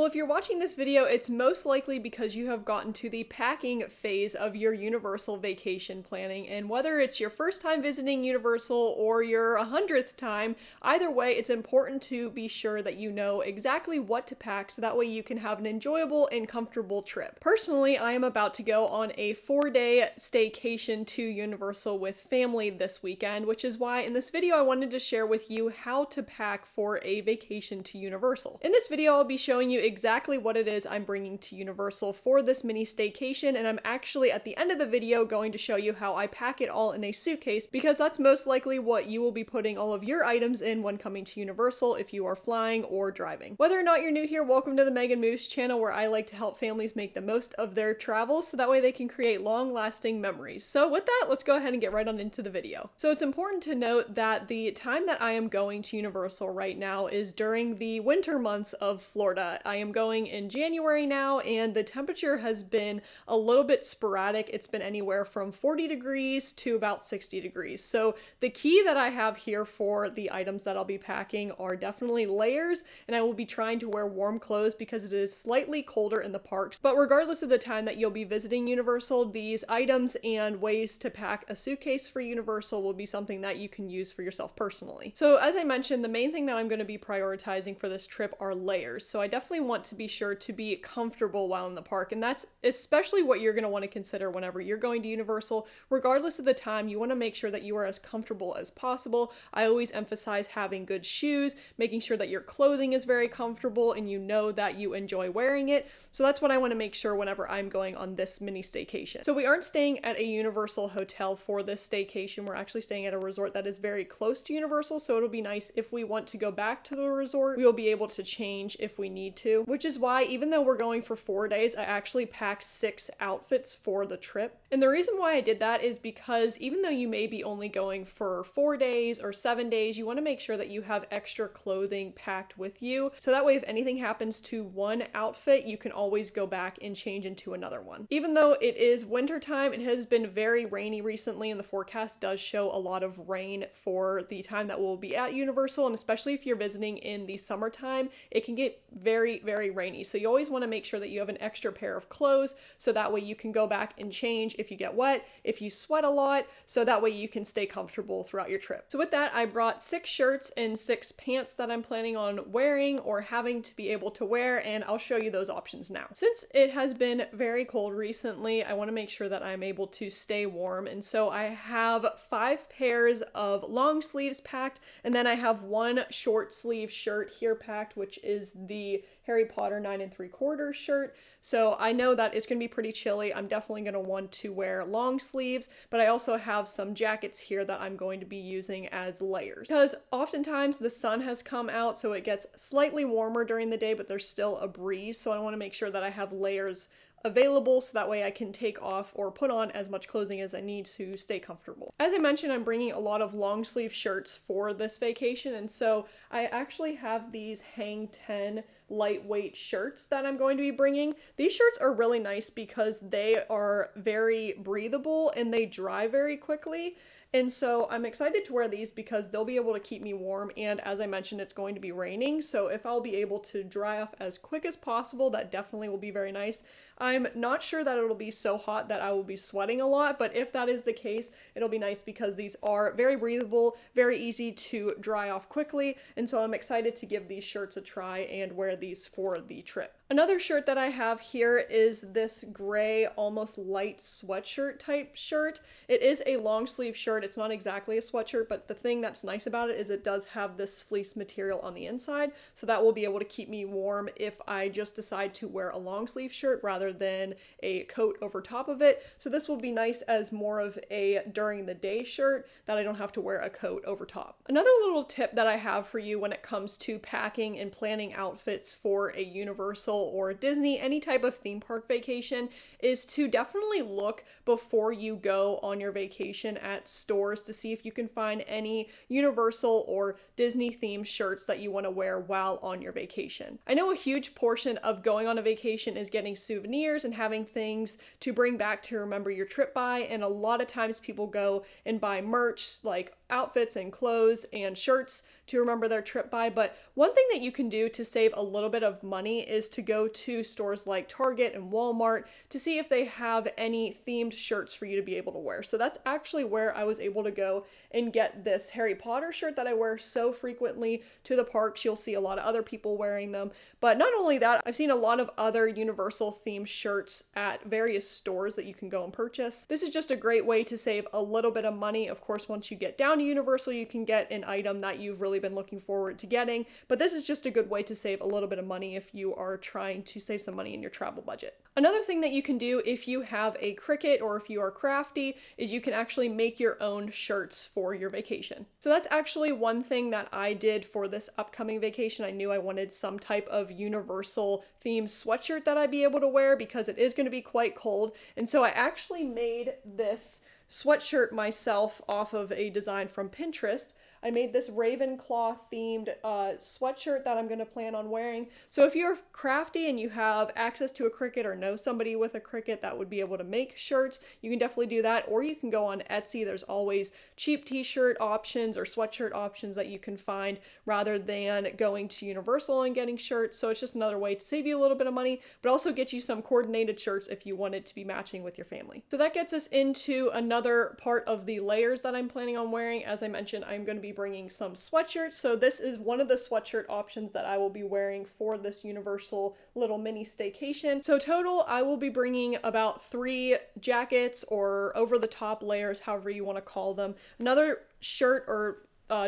Well, if you're watching this video, it's most likely because you have gotten to the packing phase of your Universal vacation planning, and whether it's your first time visiting Universal or your 100th time, either way, it's important to be sure that you know exactly what to pack so that way you can have an enjoyable and comfortable trip. Personally, I am about to go on a 4-day staycation to Universal with family this weekend, which is why in this video I wanted to share with you how to pack for a vacation to Universal. In this video, I'll be showing you exactly what it is I'm bringing to Universal for this mini staycation, and I'm actually at the end of the video going to show you how I pack it all in a suitcase, because that's most likely what you will be putting all of your items in when coming to Universal if you are flying or driving. Whether or not you're new here, welcome to the Megan Moose channel, where I like to help families make the most of their travels so that way they can create long-lasting memories. So with that, let's go ahead and get right on into the video. So it's important to note that the time that I am going to Universal right now is during the winter months of Florida. I am going in January now, and the temperature has been a little bit sporadic. It's been anywhere from 40 degrees to about 60 degrees. So the key that I have here for the items that I'll be packing are definitely layers, and I will be trying to wear warm clothes because it is slightly colder in the parks. But regardless of the time that you'll be visiting Universal, these items and ways to pack a suitcase for Universal will be something that you can use for yourself personally. So as I mentioned, the main thing that I'm going to be prioritizing for this trip are layers. So I definitely want to be sure to be comfortable while in the park, and that's especially what you're going to want to consider whenever you're going to Universal. Regardless of the time, you want to make sure that you are as comfortable as possible. I always emphasize having good shoes, making sure that your clothing is very comfortable and you know that you enjoy wearing it. So that's what I want to make sure whenever I'm going on this mini staycation. So we aren't staying at a Universal hotel for this staycation. We're actually staying at a resort that is very close to Universal, so it'll be nice if we want to go back to the resort, we will be able to change if we need to, which is why even though we're going for 4 days, I actually packed 6 outfits for the trip. And the reason why I did that is because even though you may be only going for 4 days or 7 days, you want to make sure that you have extra clothing packed with you. So that way, if anything happens to one outfit, you can always go back and change into another one. Even though it is winter time, it has been very rainy recently, and the forecast does show a lot of rain for the time that we'll be at Universal. And especially if you're visiting in the summertime, it can get very, very rainy. So you always want to make sure that you have an extra pair of clothes, so that way you can go back and change if you get wet, if you sweat a lot, so that way you can stay comfortable throughout your trip. So with that, I brought 6 shirts and 6 pants that I'm planning on wearing or having to be able to wear, and I'll show you those options now. Since it has been very cold recently, I want to make sure that I'm able to stay warm, and so I have 5 pairs of long sleeves packed, and then I have 1 short sleeve shirt here packed, which is the Harry Potter 9 3/4 shirt. So I know that it's going to be pretty chilly. I'm definitely going to want to wear long sleeves, but I also have some jackets here that I'm going to be using as layers, because oftentimes the sun has come out, so it gets slightly warmer during the day, but there's still a breeze. So I want to make sure that I have layers available so that way I can take off or put on as much clothing as I need to stay comfortable. As I mentioned, I'm bringing a lot of long sleeve shirts for this vacation, and so I actually have these Hang 10 lightweight shirts that I'm going to be bringing. These shirts are really nice because they are very breathable and they dry very quickly. And so I'm excited to wear these because they'll be able to keep me warm, and as I mentioned, it's going to be raining, so if I'll be able to dry off as quick as possible, that definitely will be very nice. I'm not sure that it'll be so hot that I will be sweating a lot, but if that is the case, it'll be nice because these are very breathable, very easy to dry off quickly, and so I'm excited to give these shirts a try and wear these for the trip. Another shirt that I have here is this gray, almost light sweatshirt type shirt. It is a long sleeve shirt. It's not exactly a sweatshirt, but the thing that's nice about it is it does have this fleece material on the inside, so that will be able to keep me warm if I just decide to wear a long sleeve shirt rather than a coat over top of it. So this will be nice as more of a during the day shirt that I don't have to wear a coat over top. Another little tip that I have for you when it comes to packing and planning outfits for a Universal or Disney, any type of theme park vacation, is to definitely look before you go on your vacation at stores to see if you can find any Universal or Disney themed shirts that you want to wear while on your vacation. I know a huge portion of going on a vacation is getting souvenirs and having things to bring back to remember your trip by, and a lot of times people go and buy merch like outfits and clothes and shirts to remember their trip by. But one thing that you can do to save a little bit of money is to go to stores like Target and Walmart to see if they have any themed shirts for you to be able to wear. So that's actually where I was able to go and get this Harry Potter shirt that I wear so frequently to the parks. You'll see a lot of other people wearing them. But not only that, I've seen a lot of other Universal themed shirts at various stores that you can go and purchase. This is just a great way to save a little bit of money. Of course, once you get down to Universal, you can get an item that you've really been looking forward to getting. But this is just a good way to save a little bit of money if you are trying to save some money in your travel budget. Another thing that you can do if you have a Cricut or if you are crafty is you can actually make your own shirts for your vacation. So that's actually one thing that I did for this upcoming vacation. I knew I wanted some type of Universal themed sweatshirt that I'd be able to wear because it is going to be quite cold. And so I actually made this sweatshirt myself off of a design from Pinterest. I made this Ravenclaw themed sweatshirt that I'm going to plan on wearing. So if you're crafty and you have access to a Cricut or know somebody with a Cricut that would be able to make shirts, you can definitely do that. Or you can go on Etsy. There's always cheap t-shirt options or sweatshirt options that you can find rather than going to Universal and getting shirts. So it's just another way to save you a little bit of money, but also get you some coordinated shirts if you want it to be matching with your family. So that gets us into another part of the layers that I'm planning on wearing. As I mentioned, I'm going to be bringing some sweatshirts. So this is one of the sweatshirt options that I will be wearing for this Universal little mini staycation. So total, I will be bringing about 3 jackets or over the top layers, however you want to call them. Another shirt or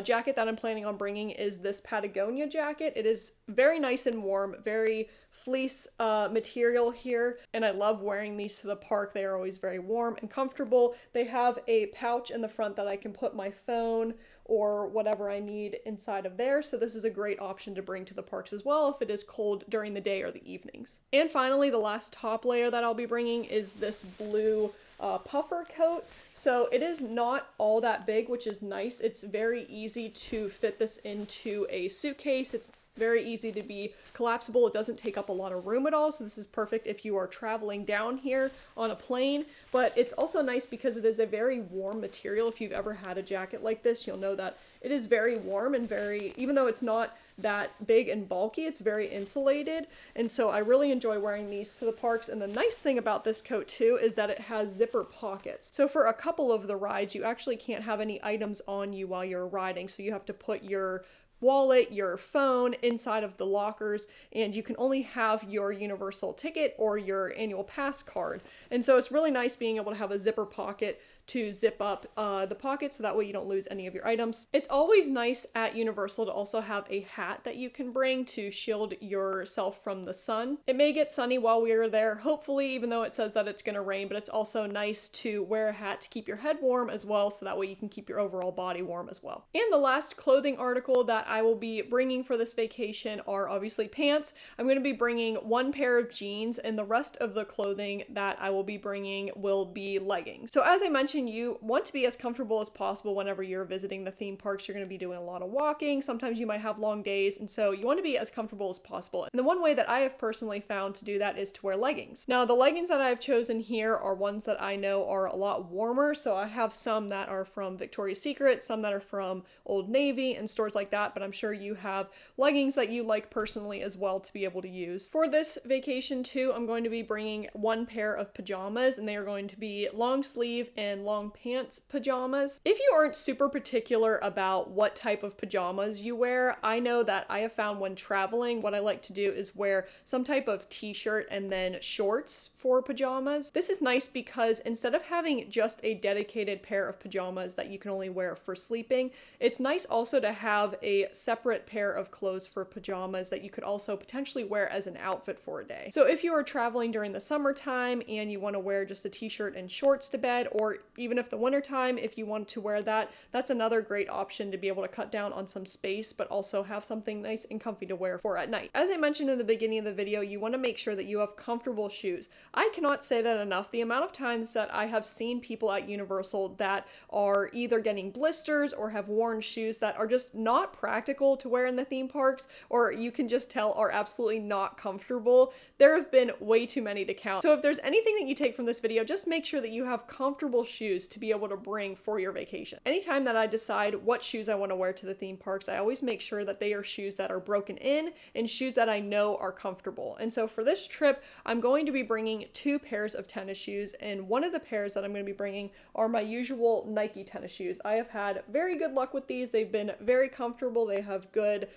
jacket that I'm planning on bringing is this Patagonia jacket. It is very nice and warm, very fleece material here, and I love wearing these to the park. They are always very warm and comfortable. They have a pouch in the front that I can put my phone or whatever I need inside of there. So this is a great option to bring to the parks as well if it is cold during the day or the evenings. And finally, the last top layer that I'll be bringing is this blue puffer coat. So it is not all that big, which is nice. It's very easy to fit this into a suitcase. It's very easy to be collapsible. It doesn't take up a lot of room at all. So this is perfect if you are traveling down here on a plane, but it's also nice because it is a very warm material. If you've ever had a jacket like this, you'll know that it is very warm and very, even though it's not that big and bulky, it's very insulated. And so I really enjoy wearing these to the parks. And the nice thing about this coat too is that it has zipper pockets. So for a couple of the rides, you actually can't have any items on you while you're riding. So you have to put your wallet, your phone inside of the lockers, and you can only have your Universal ticket or your annual pass card. And so it's really nice being able to have a zipper pocket to zip up the pocket so that way you don't lose any of your items. It's always nice at Universal to also have a hat that you can bring to shield yourself from the sun. It may get sunny while we are there, hopefully, even though it says that it's going to rain, but it's also nice to wear a hat to keep your head warm as well, so that way you can keep your overall body warm as well. And the last clothing article that I will be bringing for this vacation are obviously pants. I'm going to be bringing 1 pair of jeans, and the rest of the clothing that I will be bringing will be leggings. So as I mentioned, you want to be as comfortable as possible whenever you're visiting the theme parks. You're going to be doing a lot of walking. Sometimes you might have long days, and so you want to be as comfortable as possible. And the one way that I have personally found to do that is to wear leggings. Now, the leggings that I've chosen here are ones that I know are a lot warmer. So I have some that are from Victoria's Secret, some that are from Old Navy and stores like that, but I'm sure you have leggings that you like personally as well to be able to use. For this vacation too, I'm going to be bringing 1 pair of pajamas, and they are going to be long sleeve and long pants pajamas. If you aren't super particular about what type of pajamas you wear, I know that I have found when traveling, what I like to do is wear some type of t-shirt and then shorts for pajamas. This is nice because instead of having just a dedicated pair of pajamas that you can only wear for sleeping, it's nice also to have a separate pair of clothes for pajamas that you could also potentially wear as an outfit for a day. So if you are traveling during the summertime and you want to wear just a t-shirt and shorts to bed, or even if the wintertime, if you want to wear that, that's another great option to be able to cut down on some space, but also have something nice and comfy to wear for at night. As I mentioned in the beginning of the video, you want to make sure that you have comfortable shoes. I cannot say that enough. The amount of times that I have seen people at Universal that are either getting blisters or have worn shoes that are just not practical to wear in the theme parks, or you can just tell are absolutely not comfortable. There have been way too many to count. So if there's anything that you take from this video, just make sure that you have comfortable shoes shoes to be able to bring for your vacation. Anytime that I decide what shoes I want to wear to the theme parks, I always make sure that they are shoes that are broken in and shoes that I know are comfortable. And so for this trip, I'm going to be bringing 2 pairs of tennis shoes, and one of the pairs that I'm going to be bringing are my usual Nike tennis shoes. I have had very good luck with these. They've been very comfortable. They have good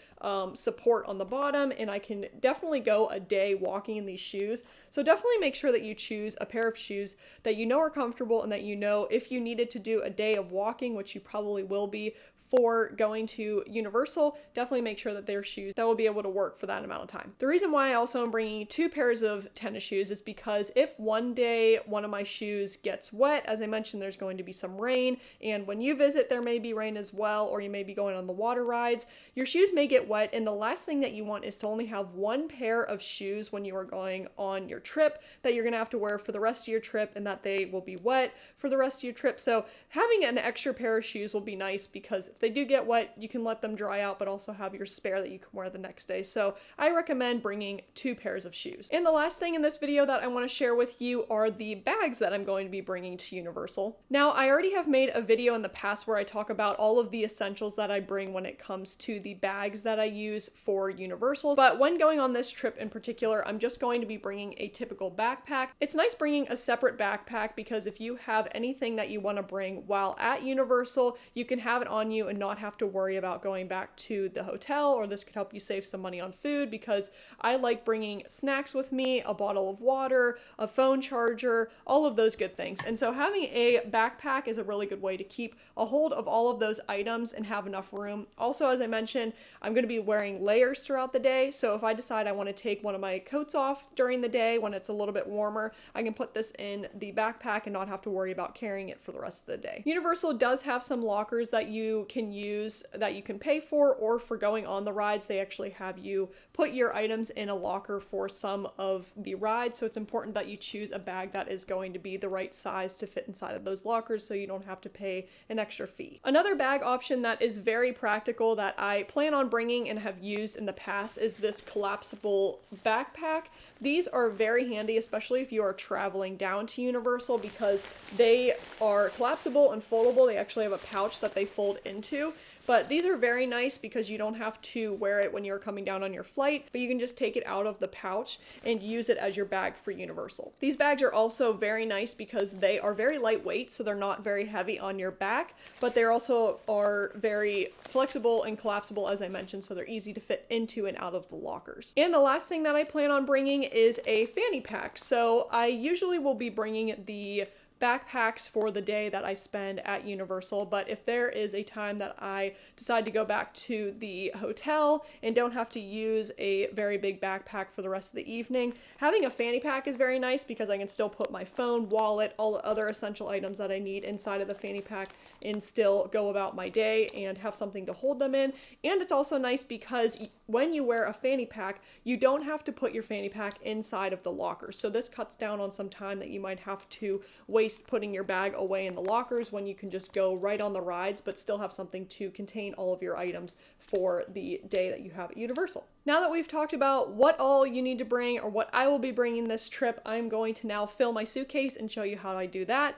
support on the bottom, and I can definitely go a day walking in these shoes. So definitely make sure that you choose a pair of shoes that you know are comfortable and that you know if you needed to do a day of walking, which you probably will be for going to Universal, definitely make sure that they're shoes that will be able to work for that amount of time. The reason why I also am bringing 2 pairs of tennis shoes is because if one day one of my shoes gets wet, as I mentioned, there's going to be some rain, and when you visit there may be rain as well, or you may be going on the water rides, your shoes may get wet, and the last thing that you want is to only have 1 pair of shoes when you are going on your trip that you're going to have to wear for the rest of your trip, and that they will be wet for the rest of your trip. So having an extra pair of shoes will be nice, because if they do get wet, you can let them dry out, but also have your spare that you can wear the next day. So I recommend bringing 2 pairs of shoes. And the last thing in this video that I want to share with you are the bags that I'm going to be bringing to Universal. Now, I already have made a video in the past where I talk about all of the essentials that I bring when it comes to the bags that I use for Universal, but when going on this trip in particular, I'm just going to be bringing a typical backpack. It's nice bringing a separate backpack, because if you have anything that you want to bring while at Universal, you can have it on you and not have to worry about going back to the hotel, or this could help you save some money on food, because I like bringing snacks with me, a bottle of water, a phone charger, all of those good things. And so having a backpack is a really good way to keep a hold of all of those items and have enough room. Also, as I mentioned, I'm going to be wearing layers throughout the day, so if I decide I want to take one of my coats off during the day when it's a little bit warmer, I can put this in the backpack and not have to worry about carrying it for the rest of the day. Universal does have some lockers that you can use that you can pay for, or for going on the rides, they actually have you put your items in a locker for some of the rides. So it's important that you choose a bag that is going to be the right size to fit inside of those lockers, so you don't have to pay an extra fee. Another bag option that is very practical that I plan on bringing and have used in the past is this collapsible backpack. These are very handy, especially if you are traveling down to Universal, because they are collapsible and foldable. They actually have a pouch that they fold into. But these are very nice because you don't have to wear it when you're coming down on your flight, but you can just take it out of the pouch and use it as your bag for Universal. These bags are also very nice because they are very lightweight, so they're not very heavy on your back, but they also are very flexible and collapsible, as I mentioned, so they're easy to fit into and out of the lockers. And the last thing that I plan on bringing is a fanny pack. So I usually will be bringing the backpacks for the day that I spend at Universal, but if there is a time that I decide to go back to the hotel and don't have to use a very big backpack for the rest of the evening, having a fanny pack is very nice, because I can still put my phone, wallet, all the other essential items that I need inside of the fanny pack and still go about my day and have something to hold them in. And it's also nice because when you wear a fanny pack, you don't have to put your fanny pack inside of the locker. So this cuts down on some time that you might have to waste putting your bag away in the lockers, when you can just go right on the rides but still have something to contain all of your items for the day that you have at Universal. Now that we've talked about what all you need to bring, or what I will be bringing this trip, I'm going to now fill my suitcase and show you how I do that.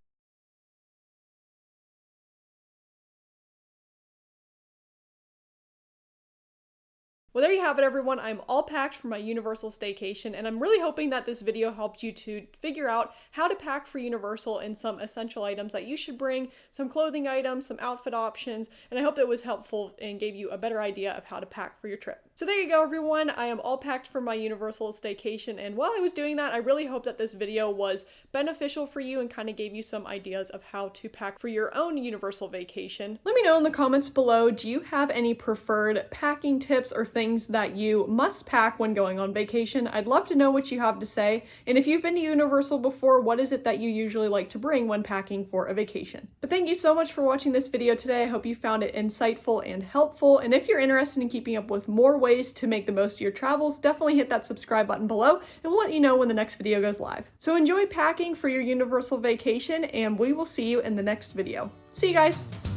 Well, there you have it, everyone. I'm all packed for my Universal staycation, and I'm really hoping that this video helped you to figure out how to pack for Universal and some essential items that you should bring, some clothing items, some outfit options, and I hope that was helpful and gave you a better idea of how to pack for your trip. So there you go, everyone. I am all packed for my Universal staycation, and while I was doing that, I really hope that this video was beneficial for you and kind of gave you some ideas of how to pack for your own Universal vacation. Let me know in the comments below, do you have any preferred packing tips or things that you must pack when going on vacation? I'd love to know what you have to say. And if you've been to Universal before, what is it that you usually like to bring when packing for a vacation? But thank you so much for watching this video today. I hope you found it insightful and helpful. And if you're interested in keeping up with more ways to make the most of your travels, definitely hit that subscribe button below and we'll let you know when the next video goes live. So enjoy packing for your Universal vacation, and we will see you in the next video. See you guys!